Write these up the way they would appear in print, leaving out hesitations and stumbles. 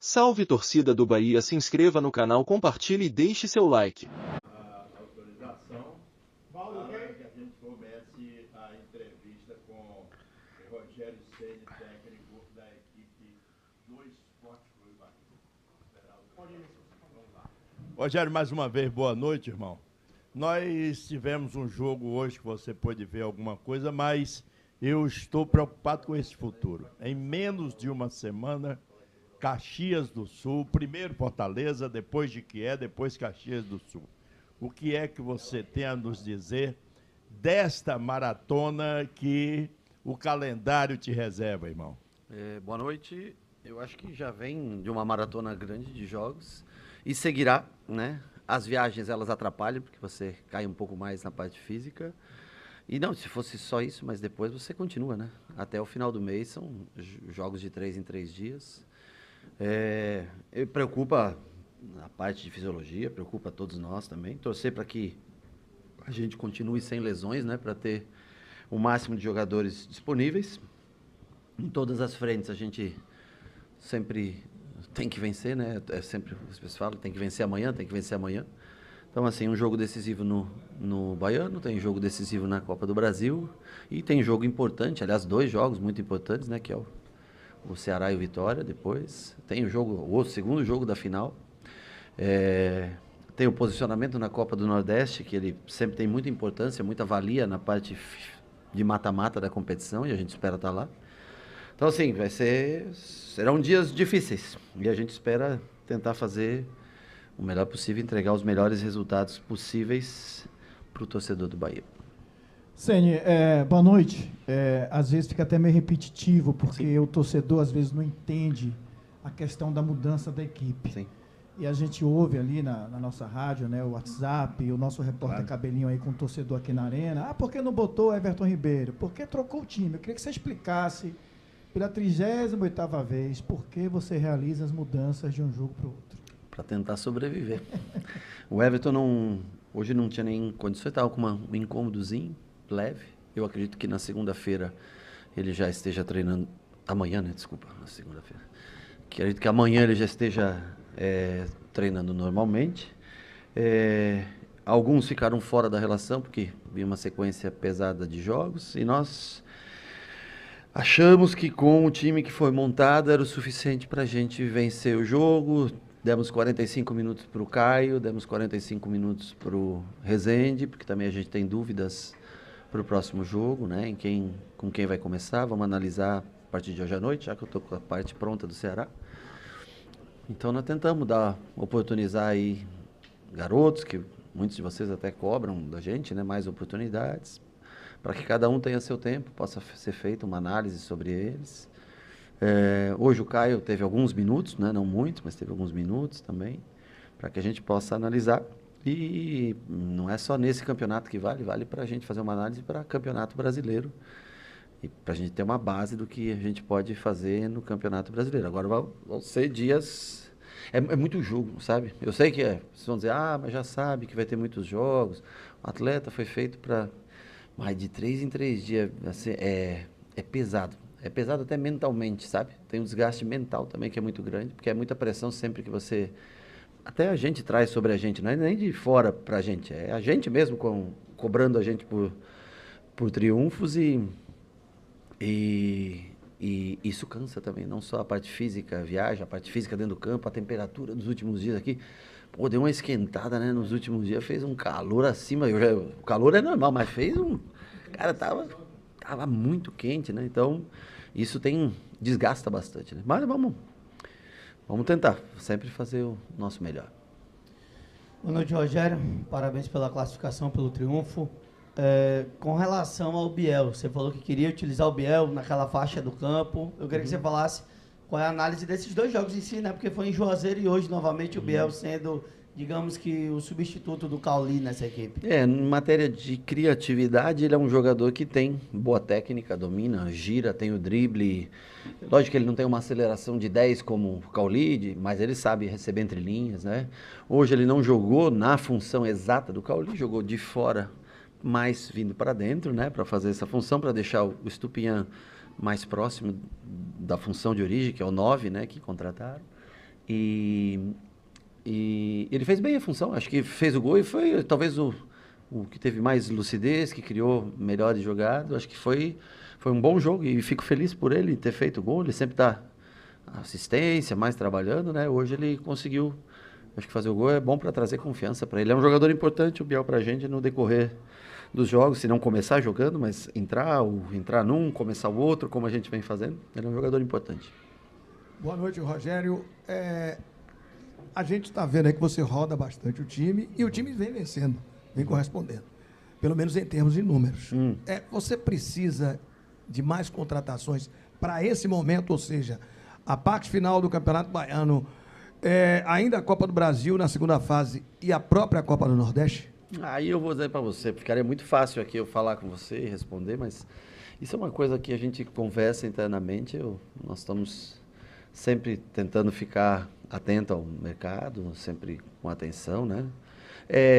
Salve torcida do Bahia, se inscreva no canal, compartilhe e deixe seu like. A autorização para que a gente comece a entrevista com o Rogério Ceni, técnico da equipe do Esporte Clube Bahia. Vamos lá. Rogério, mais uma vez, boa noite, irmão. Nós tivemos um jogo hoje que você pôde ver alguma coisa, mas eu estou preocupado com esse futuro. Em menos de uma semana, Caxias do Sul, primeiro Fortaleza, depois Jequié, depois Caxias do Sul. O que é que você tem a nos dizer desta maratona que o calendário te reserva, irmão? Boa noite. Eu acho que já vem de uma maratona grande de jogos e seguirá, né? As viagens, elas atrapalham, porque você cai um pouco mais na parte física. E não, se fosse só isso, mas depois você continua, né? Até o final do mês são jogos de 3 em 3 dias. Preocupa a parte de fisiologia, preocupa todos nós também. Torcer para que a gente continue sem lesões, né? Para ter o máximo de jogadores disponíveis. Em todas as frentes a gente sempre tem que vencer, né? É sempre, as pessoas falam, tem que vencer amanhã, tem que vencer amanhã. Então, assim, um jogo decisivo no Baiano, tem jogo decisivo na Copa do Brasil e tem jogo importante, aliás, 2 jogos muito importantes, né? Que é o Ceará e o Vitória depois. Tem o segundo jogo da final. Tem o posicionamento na Copa do Nordeste, que ele sempre tem muita importância, muita valia na parte de mata-mata da competição, e a gente espera estar lá. Então, assim, serão dias difíceis, e a gente espera tentar fazer o melhor possível, entregar os melhores resultados possíveis para o torcedor do Bahia. Ceni, boa noite. Às vezes fica até meio repetitivo, porque Sim. o torcedor às vezes não entende a questão da mudança da equipe. Sim. E a gente ouve ali na nossa rádio, né, o WhatsApp, o nosso repórter Claro. Cabelinho aí com o torcedor aqui na arena. Ah, por que não botou Everton Ribeiro? Por que trocou o time? Eu queria que você explicasse pela 38ª vez por que você realiza as mudanças de um jogo para o outro. Para tentar sobreviver. O Everton hoje não tinha nem condições, estava com um incômodozinho leve. Eu acredito que na segunda-feira ele já esteja treinando. Amanhã, né? Desculpa, na segunda-feira. Acredito que amanhã ele já esteja treinando normalmente. Alguns ficaram fora da relação, porque vinha uma sequência pesada de jogos, e nós achamos que com o time que foi montado era o suficiente para a gente vencer o jogo. Demos 45 minutos para o Caio, demos 45 minutos para o Rezende, porque também a gente tem dúvidas para o próximo jogo, né? Com quem vai começar. Vamos analisar a partir de hoje à noite, já que eu estou com a parte pronta do Ceará. Então nós tentamos oportunizar aí garotos, que muitos de vocês até cobram da gente, né? Mais oportunidades, para que cada um tenha seu tempo, possa ser feita uma análise sobre eles. Hoje o Caio teve alguns minutos, né? Não muitos, mas teve alguns minutos também, para que a gente possa analisar. E não é só nesse campeonato que vale para a gente fazer uma análise para campeonato brasileiro, e para a gente ter uma base do que a gente pode fazer no campeonato brasileiro. Agora vão ser dias... É muito jogo, sabe? Eu sei que vocês vão dizer, mas já sabe que vai ter muitos jogos. O atleta foi feito para mais de 3 em 3 dias. Assim, é pesado. É pesado até mentalmente, sabe? Tem um desgaste mental também que é muito grande, porque é muita pressão sempre que você... Até a gente traz sobre a gente, não é nem de fora pra gente, é a gente mesmo cobrando a gente por triunfos, e isso cansa também, não só a parte física, a viagem, a parte física dentro do campo, a temperatura dos últimos dias aqui. Pô, deu uma esquentada, né? Nos últimos dias fez um calor acima, o calor é normal, mas cara, tava muito quente, né? Então, isso desgasta bastante, né? Mas vamos tentar sempre fazer o nosso melhor. Boa noite, Rogério. Parabéns pela classificação, pelo triunfo. Com relação ao Biel, você falou que queria utilizar o Biel naquela faixa do campo. Eu queria que você falasse qual é a análise desses 2 jogos em si, né? Porque foi em Juazeiro e hoje, novamente, o Biel sendo, digamos que, o substituto do Cauli nessa equipe. Em matéria de criatividade, ele é um jogador que tem boa técnica, domina, gira, tem o drible. Lógico que ele não tem uma aceleração de 10 como o Cauli, mas ele sabe receber entre linhas, né? Hoje ele não jogou na função exata do Cauli, jogou de fora, mais vindo para dentro, né? Para fazer essa função, para deixar o Estupiñán mais próximo da função de origem, que é o 9, né? Que contrataram. E ele fez bem a função, acho que fez o gol e foi talvez o que teve mais lucidez, que criou melhores jogadas. Acho que foi um bom jogo e fico feliz por ele ter feito o gol. Ele sempre dá assistência, mais trabalhando, né? Hoje ele conseguiu, acho que fazer o gol é bom para trazer confiança para ele. É um jogador importante, o Biel, para a gente no decorrer dos jogos, se não começar jogando, mas entrar num, começar o outro, como a gente vem fazendo. Ele é um jogador importante. Boa noite, Rogério. A gente está vendo aí que você roda bastante o time e o time vem vencendo, vem correspondendo, pelo menos em termos de números. Você precisa de mais contratações para esse momento, ou seja, a parte final do Campeonato Baiano, ainda a Copa do Brasil na segunda fase e a própria Copa do Nordeste? Aí eu vou dizer para você, ficaria muito fácil aqui eu falar com você e responder, mas isso é uma coisa que a gente conversa internamente. Nós estamos sempre tentando ficar atento ao mercado, sempre com atenção, né?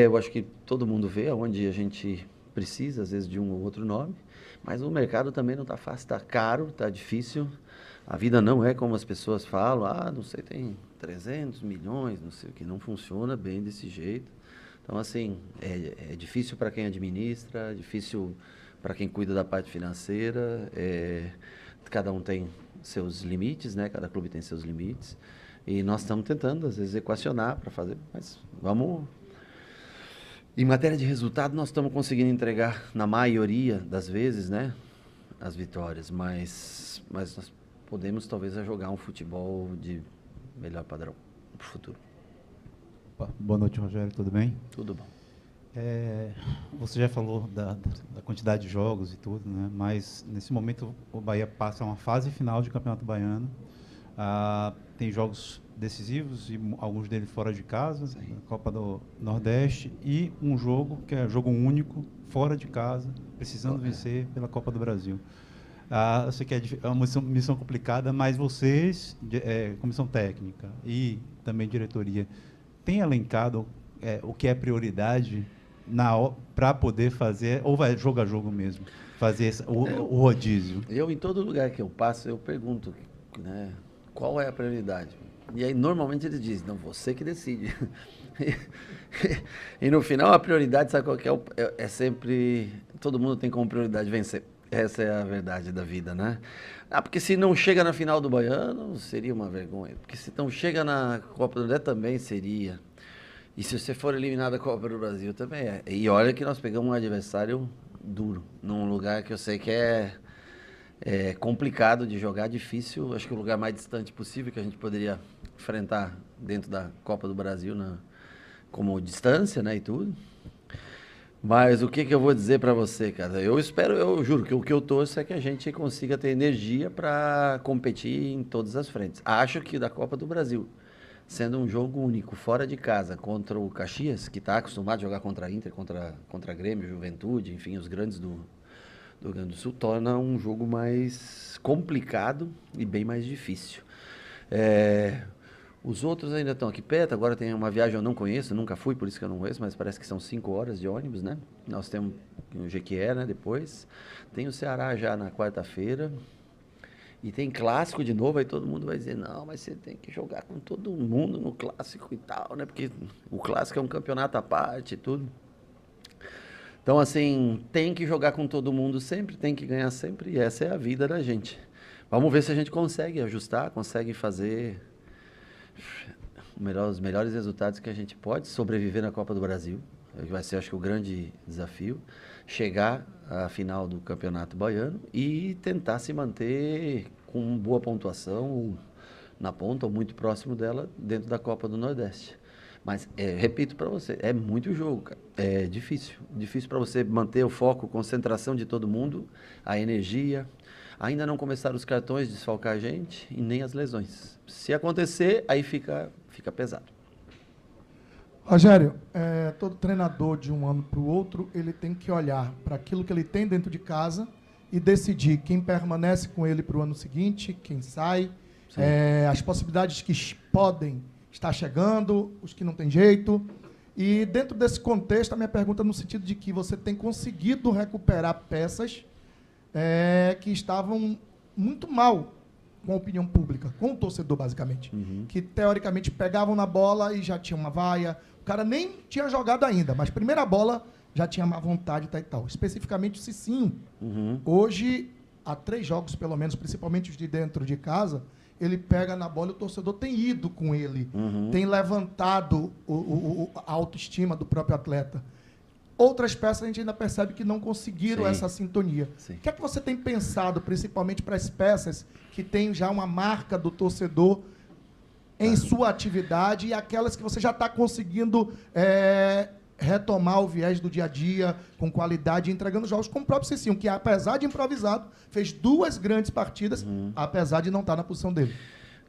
Eu acho que todo mundo vê onde a gente precisa, às vezes, de um ou outro nome, mas o mercado também não está fácil, está caro, está difícil. A vida não é como as pessoas falam, não sei, tem 300 milhões, não sei o que, não funciona bem desse jeito. Então, assim, é difícil para quem administra, é difícil para quem cuida da parte financeira, cada um tem seus limites, né? Cada clube tem seus limites. E nós estamos tentando, às vezes, equacionar para fazer, mas vamos... Em matéria de resultado, nós estamos conseguindo entregar, na maioria das vezes, né, as vitórias, mas nós podemos, talvez, jogar um futebol de melhor padrão para o futuro. Boa noite, Rogério, tudo bem? Tudo bom. Você já falou da quantidade de jogos e tudo, né? Mas nesse momento o Bahia passa uma fase final de Campeonato Baiano. Tem jogos decisivos e alguns deles fora de casa, na Copa do Nordeste, e um jogo que é jogo único, fora de casa, precisando vencer pela Copa do Brasil. Eu sei que é uma missão complicada, mas vocês, comissão técnica e também diretoria, têm elencado o que é prioridade para poder fazer, ou vai jogo a jogo mesmo, fazer o rodízio? Em todo lugar que eu passo, eu pergunto, né, qual é a prioridade? E aí, normalmente, eles dizem, não, você que decide. E no final, a prioridade, sabe qual que é? É sempre, todo mundo tem como prioridade vencer. Essa é a verdade da vida, né? Porque se não chega na final do Baiano, seria uma vergonha. Porque se não chega na Copa do Nordeste, também seria. E se você for eliminado da Copa do Brasil, também é. E olha que nós pegamos um adversário duro, num lugar que eu sei que é complicado de jogar, difícil. Acho que o lugar mais distante possível que a gente poderia enfrentar dentro da Copa do Brasil, como distância, né, e tudo. Mas o que eu vou dizer para você, cara? Eu juro que o que eu torço é que a gente consiga ter energia para competir em todas as frentes. Acho que da Copa do Brasil, sendo um jogo único, fora de casa, contra o Caxias, que está acostumado a jogar contra a Inter, contra Grêmio, Juventude, enfim, os grandes do Rio Grande do Sul, torna um jogo mais complicado e bem mais difícil. Os outros ainda estão aqui perto, agora tem uma viagem eu não conheço, nunca fui, por isso que eu não conheço, mas parece que são 5 horas de ônibus, né? Nós temos o Jequié, né, depois. Tem o Ceará já na quarta-feira. E tem clássico de novo, aí todo mundo vai dizer, não, mas você tem que jogar com todo mundo no clássico e tal, né? Porque o clássico é um campeonato à parte e tudo. Então, assim, tem que jogar com todo mundo sempre, tem que ganhar sempre, e essa é a vida da gente. Vamos ver se a gente consegue ajustar, consegue fazer os melhores resultados que a gente pode, sobreviver na Copa do Brasil, que vai ser, acho que, o grande desafio, chegar à final do Campeonato Baiano e tentar se manter com boa pontuação na ponta ou muito próximo dela dentro da Copa do Nordeste. Mas, repito para você, é muito jogo, cara. É difícil para você manter o foco, concentração de todo mundo, a energia. Ainda não começaram os cartões de desfalcar a gente e nem as lesões. Se acontecer, aí fica pesado. Rogério, todo treinador de um ano para o outro, ele tem que olhar para aquilo que ele tem dentro de casa e decidir quem permanece com ele para o ano seguinte, quem sai, as possibilidades que podem estar chegando, os que não tem jeito. E dentro desse contexto, a minha pergunta é no sentido de que você tem conseguido recuperar peças que estavam muito mal com a opinião pública, com o torcedor, basicamente. Que, teoricamente, pegavam na bola e já tinha uma vaia. O cara nem tinha jogado ainda, mas primeira bola já tinha má vontade e tal. Especificamente o Cicinho. Hoje, há 3 jogos, pelo menos, principalmente os de dentro de casa, ele pega na bola e o torcedor tem ido com ele. Tem levantado a autoestima do próprio atleta. Outras peças a gente ainda percebe que não conseguiram essa sintonia. O que é que você tem pensado, principalmente para as peças que têm já uma marca do torcedor em sua atividade e aquelas que você já está conseguindo retomar o viés do dia a dia, com qualidade, entregando jogos, como o próprio Cicinho, que apesar de improvisado, fez 2 grandes partidas, apesar de não estar na posição dele.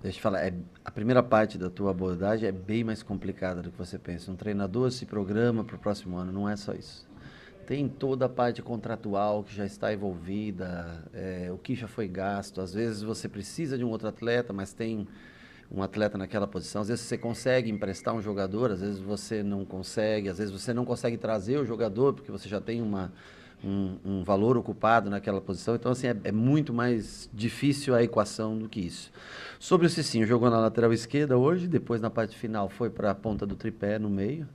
Deixa eu falar, a primeira parte da tua abordagem é bem mais complicada do que você pensa. Um treinador se programa para o próximo ano, não é só isso. Tem toda a parte contratual que já está envolvida, o que já foi gasto. Às vezes você precisa de um outro atleta, mas tem um atleta naquela posição. Às vezes você consegue emprestar um jogador, às vezes você não consegue. Às vezes você não consegue trazer o jogador porque você já tem um valor ocupado naquela posição. Então, assim, é muito mais difícil a equação do que isso. Sobre o Cicinho, jogou na lateral esquerda hoje, depois na parte final foi para a ponta do tripé no meio,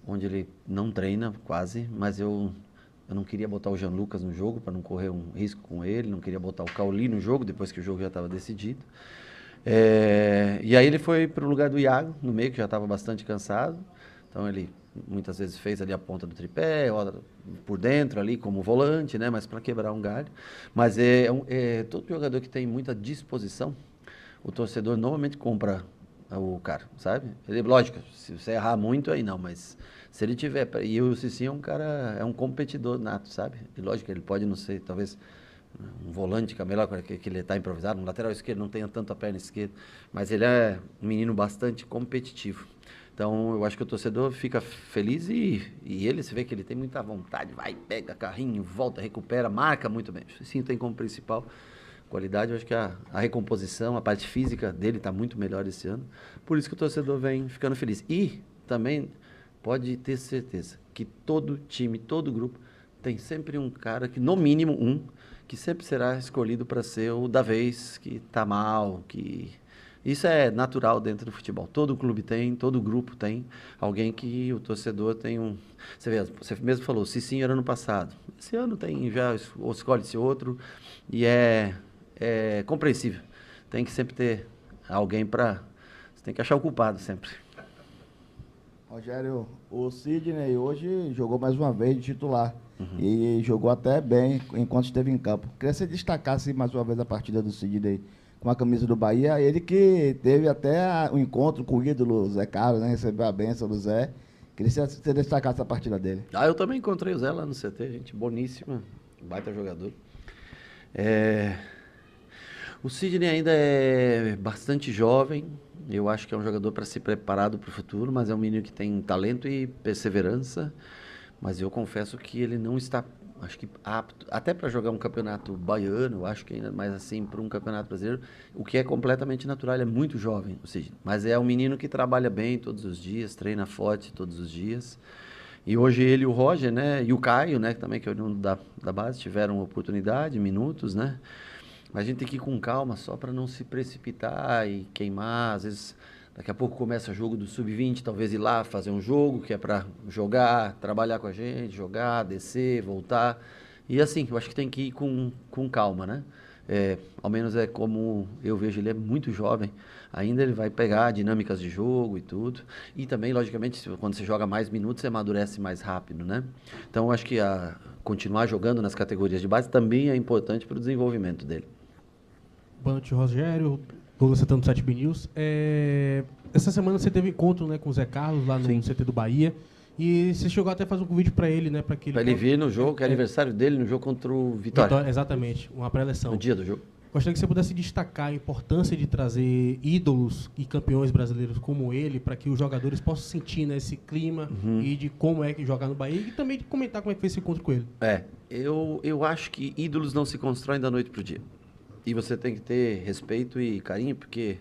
onde ele não treina quase, mas eu não queria botar o Jean Lucas no jogo para não correr um risco com ele, não queria botar o Cauli no jogo, depois que o jogo já estava decidido. E aí ele foi para o lugar do Iago, no meio, que já estava bastante cansado. Então ele muitas vezes fez ali a ponta do tripé, por dentro ali como volante, né? Mas para quebrar um galho. Mas todo jogador que tem muita disposição, o torcedor normalmente compra o cara, sabe? Lógico, se você errar muito aí não, mas se ele tiver... E o Cicinho é um cara, é um competidor nato, sabe? E lógico, ele pode não ser, talvez... um volante que é melhor, que ele está improvisado, um lateral esquerdo não tenha tanto a perna esquerda, mas ele é um menino bastante competitivo. Então, eu acho que o torcedor fica feliz e ele, se vê que ele tem muita vontade, vai, pega carrinho, volta, recupera, marca muito bem. Sim, tem como principal qualidade, eu acho que a recomposição, a parte física dele está muito melhor esse ano, por isso que o torcedor vem ficando feliz. E também pode ter certeza que todo time, todo grupo, tem sempre um cara que, no mínimo que sempre será escolhido para ser o da vez, que está mal, que... Isso é natural dentro do futebol. Todo clube tem, todo grupo tem alguém que o torcedor tem um... Você mesmo falou, Cicinho era ano passado. Esse ano tem já, ou escolhe-se outro, e é compreensível. Tem que sempre ter alguém para... Você tem que achar o culpado sempre. Rogério, o Sidney hoje jogou mais uma vez de titular. E jogou até bem enquanto esteve em campo. Queria que você destacasse mais uma vez a partida do Sidney com a camisa do Bahia. Ele que teve até um encontro com o ídolo Zé Carlos, né? Recebeu a bênção do Zé. Queria que você destacasse a partida dele. Eu também encontrei o Zé lá no CT, gente boníssima, baita jogador. O Sidney ainda é bastante jovem. Eu acho que é um jogador para ser preparado para o futuro, mas é um menino que tem talento e perseverança. Mas eu confesso que ele não está, acho que apto, até para jogar um campeonato baiano, acho que ainda mais assim para um campeonato brasileiro, o que é completamente natural, ele é muito jovem, ou seja, mas é um menino que trabalha bem todos os dias, treina forte todos os dias. E hoje ele e o Roger, né, e o Caio, né, também que é o da base, tiveram oportunidade, minutos, né? Mas a gente tem que ir com calma só para não se precipitar e queimar, às vezes... Daqui a pouco começa o jogo do Sub-20, talvez ir lá fazer um jogo que é para jogar, trabalhar com a gente, jogar, descer, voltar. E assim, eu acho que tem que ir com calma, né? Ao menos é como eu vejo, ele é muito jovem. Ainda ele vai pegar dinâmicas de jogo e tudo. E também, logicamente, quando você joga mais minutos, você amadurece mais rápido, né? Então, eu acho que continuar jogando nas categorias de base também é importante para o desenvolvimento dele. Boa noite, Rogério. Douglas Santana do 7B News. Essa semana você teve encontro, né, com o Zé Carlos lá no CT do Bahia. E você chegou até a fazer um convite para ele, né? Para ele vir no jogo, que é aniversário dele, no jogo contra o Vitória. Exatamente, uma pré-eleção. No dia do jogo. Gostaria que você pudesse destacar a importância de trazer ídolos e campeões brasileiros como ele, para que os jogadores possam sentir, né, esse clima e de como é que jogar no Bahia, e também de comentar como é que foi esse encontro com ele. Eu acho que ídolos não se constroem da noite para o dia. E você tem que ter respeito e carinho, porque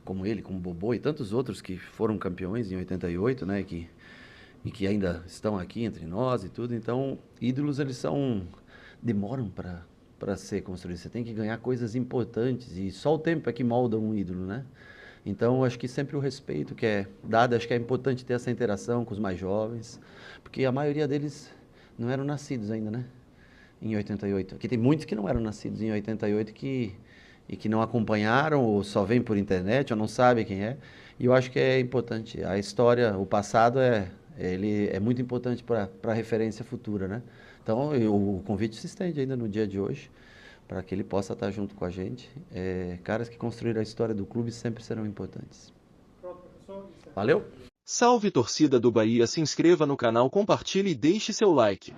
como ele, como o Bobô e tantos outros que foram campeões em 88, né, e que ainda estão aqui entre nós e tudo, então ídolos eles demoram para para ser construído. Você tem que ganhar coisas importantes e só o tempo é que molda um ídolo, né? Então, acho que sempre o respeito que é dado, acho que é importante ter essa interação com os mais jovens, porque a maioria deles não eram nascidos ainda, né? Em 88. Aqui tem muitos que não eram nascidos em 88 e que não acompanharam ou só vêm por internet ou não sabem quem é. E eu acho que é importante. A história, o passado ele é muito importante para a referência futura, né? Então, o convite se estende ainda no dia de hoje, para que ele possa estar junto com a gente. Caras que construíram a história do clube sempre serão importantes. Valeu? Salve torcida do Bahia, se inscreva no canal, compartilhe e deixe seu like.